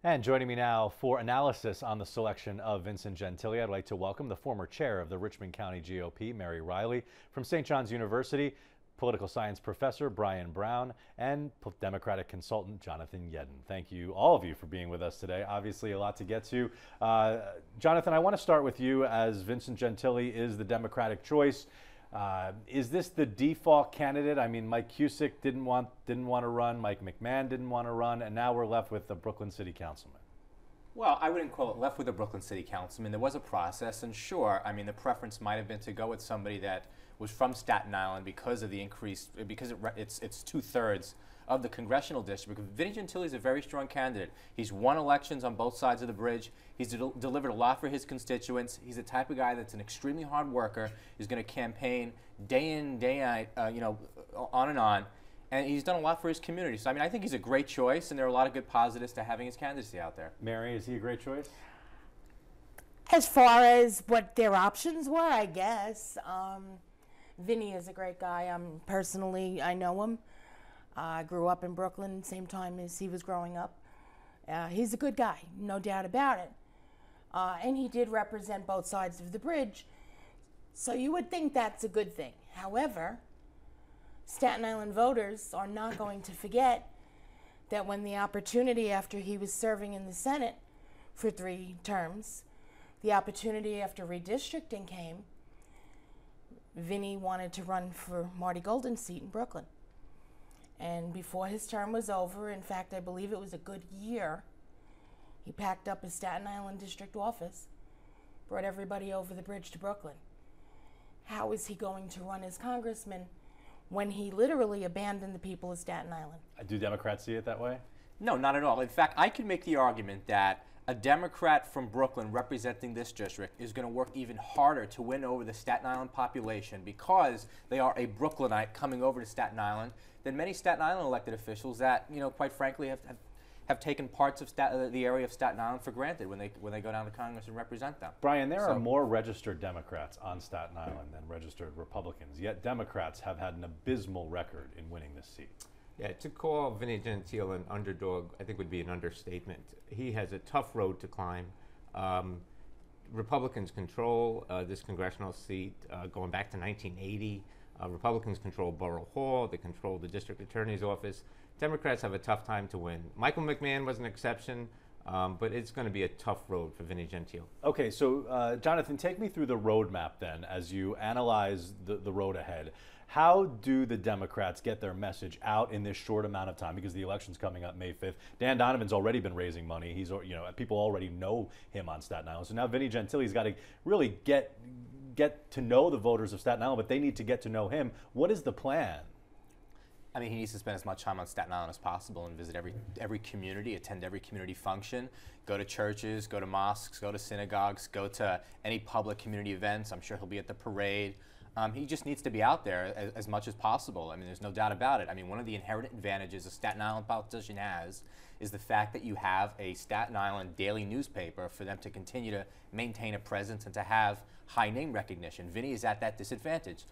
And joining me now for analysis on the selection of Vincent Gentile, I'd like to welcome the former chair of the Richmond County GOP, Mary Riley, from St. John's University, political science professor Brian Brown, and Democratic consultant Jonathan Yedin. Thank you, all of you, for being with us today. Obviously, a lot to get to. Jonathan, I want to start with you, as Vincent Gentile is the Democratic choice. Is this the default candidate? I mean, Mike Cusick didn't want to run, Mike McMahon didn't want to run, and now we're left with the Brooklyn City Councilman. Well, I wouldn't call it left with a Brooklyn City Councilman. There was a process, and sure, I mean, the preference might have been to go with somebody that was from Staten Island because of the increase, because it's 2/3 of the congressional district. Vinny Gentile is a very strong candidate. He's won elections on both sides of the bridge. He's delivered a lot for his constituents. He's the type of guy that's an extremely hard worker. He's going to campaign day in, day out, on and on. And he's done a lot for his community. So, I mean, I think he's a great choice, and there are a lot of good positives to having his candidacy out there. Mary, is he a great choice? As far as what their options were, I guess. Vinny is a great guy. Personally, I know him. I grew up in Brooklyn, same time as he was growing up. He's a good guy, no doubt about it. And he did represent both sides of the bridge, so you would think that's a good thing. However, Staten Island voters are not going to forget that when the opportunity, after he was serving in the Senate for 3 terms, the opportunity after redistricting came, Vinny wanted to run for Marty Golden's seat in Brooklyn. And before his term was over, in fact, I believe it was a good year, he packed up his Staten Island district office, brought everybody over the bridge to Brooklyn. How is he going to run as congressman when he literally abandoned the people of Staten Island? Do Democrats see it that way? No, not at all. In fact, I could make the argument that a Democrat from Brooklyn representing this district is going to work even harder to win over the Staten Island population because they are a Brooklynite coming over to Staten Island than many Staten Island elected officials that, quite frankly, have taken parts of the area of Staten Island for granted when they go down to Congress and represent them. Brian, there are more registered Democrats on Staten Island than registered Republicans, yet Democrats have had an abysmal record in winning this seat. Yeah, to call Vinny Gentile an underdog, I think would be an understatement. He has a tough road to climb. Republicans control this congressional seat going back to 1980. Republicans control Borough Hall. They control the district attorney's office. Democrats have a tough time to win. Michael McMahon was an exception, but it's going to be a tough road for Vinny Gentile. Okay, so Jonathan, take me through the roadmap then as you analyze the road ahead. How do the Democrats get their message out in this short amount of time? Because the election's coming up May 5th. Dan Donovan's already been raising money. He's, people already know him on Staten Island. So now Vinny Gentile's got to really get to know the voters of Staten Island, but they need to get to know him. What is the plan? I mean, he needs to spend as much time on Staten Island as possible and visit every community, attend every community function, go to churches, go to mosques, go to synagogues, go to any public community events. I'm sure he'll be at the parade. He just needs to be out there as much as possible. I mean, there's no doubt about it. I mean, one of the inherent advantages a Staten Island politician has is the fact that you have a Staten Island daily newspaper for them to continue to maintain a presence and to have high name recognition. Vinny is at that disadvantage.